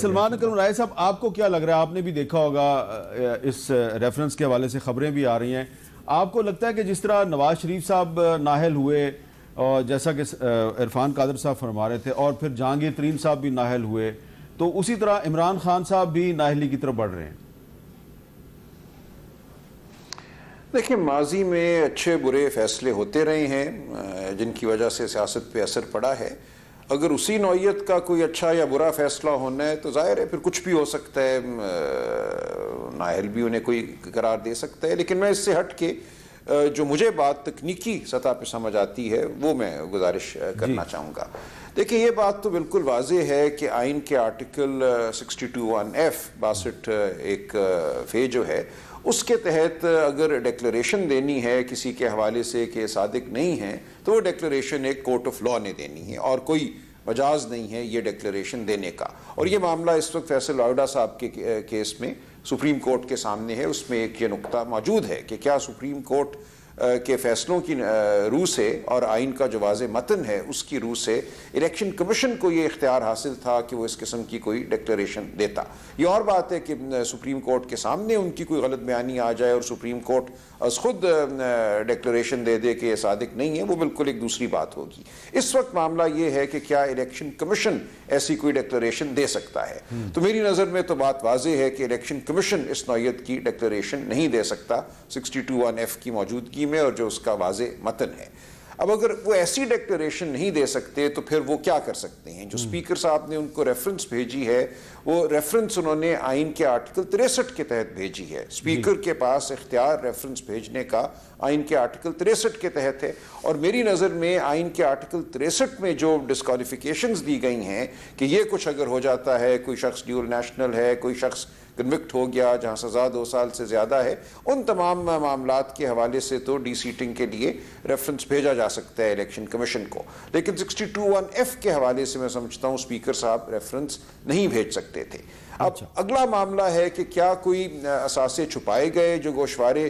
सलमान अकरम राय साहब, आपको क्या लग रहा है? आपने भी देखा होगा, इस रेफरेंस के हवाले से खबरें भी आ रही हैं। आपको लगता है कि जिस तरह नवाज शरीफ साहब नाहल हुए और जैसा कि इरफान कादर साहब फरमा रहे थे, और फिर जहांगीर तरीन साहब भी नाहल हुए, तो उसी तरह इमरान खान साहब भी नाहली की तरफ बढ़ रहे हैं? देखिए, माजी में अच्छे बुरे फैसले होते रहे हैं जिनकी वजह से सियासत पे असर पड़ा है। अगर उसी नौइयत का कोई अच्छा या बुरा फैसला होना है तो जाहिर है फिर कुछ भी हो सकता है, नाहल भी उन्हें कोई करार दे सकता है। लेकिन मैं इससे हट के जो मुझे बात तकनीकी सतह पे समझ आती है वो मैं गुजारिश करना चाहूँगा। देखिए, ये बात तो बिल्कुल वाज़ेह है कि आइन के आर्टिकल 62(1)(f) 62 एक फे जो है उसके तहत अगर डिक्लेरेशन देनी है किसी के हवाले से कि सादिक नहीं है, तो वो डिक्लेरेशन एक कोर्ट ऑफ लॉ ने देनी है और कोई मजाज नहीं है ये डिक्लेरेशन देने का। और ये मामला इस वक्त फैसल लाउडा साहब के केस में सुप्रीम कोर्ट के सामने है। उसमें एक ये नुक्ता मौजूद है कि क्या सुप्रीम कोर्ट के फैसलों की रूह से और आइन का जो वाज़े मतन है उसकी रूह से इलेक्शन कमीशन को ये इख्तियार हासिल था कि वो इस किस्म की कोई डिक्लेरेशन देता। ये और बात है कि सुप्रीम कोर्ट के सामने उनकी कोई गलत बयानी आ जाए और सुप्रीम कोर्ट खुद डिक्लेरेशन दे दे कि ये सादिक नहीं है, वो बिल्कुल एक दूसरी बात होगी। इस वक्त मामला ये है कि क्या इलेक्शन कमीशन ऐसी कोई डिक्लेरेशन दे सकता है? तो मेरी नज़र में तो बात वाज़ेह है कि इलेक्शन कमीशन इस नौइयत की डिक्लेरेशन नहीं दे सकता 62(1)(f) की मौजूदगी में और जो उसका वाज़े मतन है। अब अगर वो ऐसी डिक्लेरेशन नहीं दे सकते तो फिर वो क्या कर सकते हैं? जो स्पीकर साहब ने उनको रेफरेंस भेजी है वो रेफरेंस उन्होंने आइन के आर्टिकल 63 के तहत भेजी है। स्पीकर के पास इख्तियार रेफरेंस भेजने का आइन के आर्टिकल 63 के तहत है और मेरी नज़र में आइन के आर्टिकल 63 में जो डिस्क्वालिफिकेशंस दी गई हैं कि ये कुछ अगर हो जाता है, कोई शख्स ड्यूल नेशनल है, कोई शख्स कन्विक्ट हो गया जहाँ सज़ा 2 साल से ज़्यादा है, उन तमाम मामलात के हवाले से तो डी सीटिंग के लिए रेफरेंस भेजा जा सकता है इलेक्शन कमीशन को। लेकिन 62(1)(f) के हवाले से मैं समझता हूँ स्पीकर साहब रेफरेंस नहीं भेज सकते थे। अब अगला मामला है कि क्या कोई असासे छुपाए गए जो गोशवारे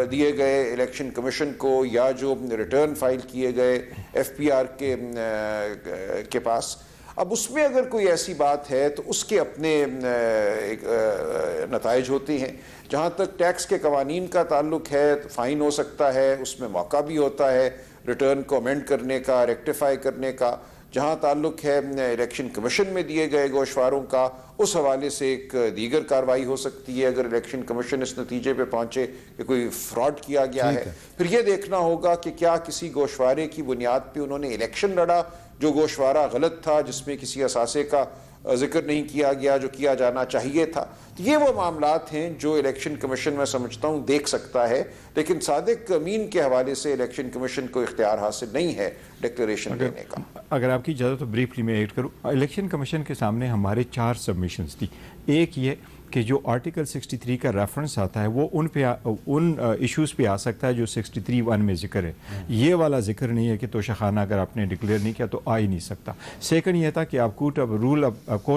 दिए गए इलेक्शन कमीशन को या जो रिटर्न फाइल किए गए FPR के पास। अब उसमें अगर कोई ऐसी बात है तो उसके अपने नताइज होते हैं। जहाँ तक टैक्स के कवानीन का ताल्लुक है तो फ़ाइन हो सकता है, उसमें मौका भी होता है रिटर्न को अमेंड करने का, रेक्टिफाई करने का। जहाँ ताल्लुक है इलेक्शन कमीशन में दिए गए गोशवारों का, उस हवाले से एक दीगर कार्रवाई हो सकती है अगर इलेक्शन कमीशन इस नतीजे पे पहुँचे कि कोई फ्रॉड किया गया है। फिर ये देखना होगा कि क्या किसी गोशवारे की बुनियाद पे उन्होंने इलेक्शन लड़ा जो गोशवारा गलत था, जिसमें किसी असासे का जिक्र नहीं किया गया जो किया जाना चाहिए था। तो ये वो मामलात हैं जो इलेक्शन कमीशन मैं समझता हूँ देख सकता है। लेकिन सादिक अमीन के हवाले से इलेक्शन कमीशन को इख्तियार हासिल नहीं है डिक्लेरेशन देने का। अगर आपकी इजाज़त तो ब्रीफली मैं ऐड करूँ, इलेक्शन कमीशन के सामने हमारे 4 सबमिशंस थी। एक ये कि जो आर्टिकल 63 का रेफरेंस आता है वो उन इश्यूज़ पे आ सकता है जो 63(1) में जिक्र है। ये वाला जिक्र नहीं है कि तोशाखाना अगर आपने डिक्लेयर नहीं किया तो आ ही नहीं सकता। सेकंड ये था कि आप कोर्ट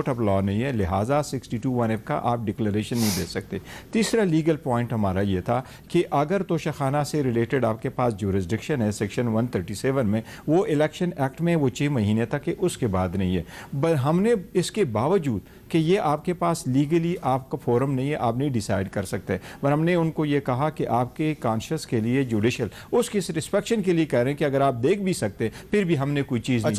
ऑफ लॉ नहीं है, लिहाजा 62(1)(f) का आप डिक्लेरेशन नहीं दे सकते। तीसरा लीगल पॉइंट हमारा ये था कि अगर तोशाखाना से रिलेटेड आपके पास जुरिस्डिक्शन है सेक्शन 137 में, वो इलेक्शन एक्ट में वो 6 महीने तक है, उसके बाद नहीं है। हमने इसके बावजूद कि ये आपके पास लीगली आपका फोरम नहीं है, आप नहीं डिसाइड कर सकते, पर हमने उनको ये कहा कि आपके कॉन्शियस के लिए जुडिशल उसकी सेटिस्फेक्शन के लिए कह रहे हैं कि अगर आप देख भी सकते फिर भी हमने कोई चीज़ नहीं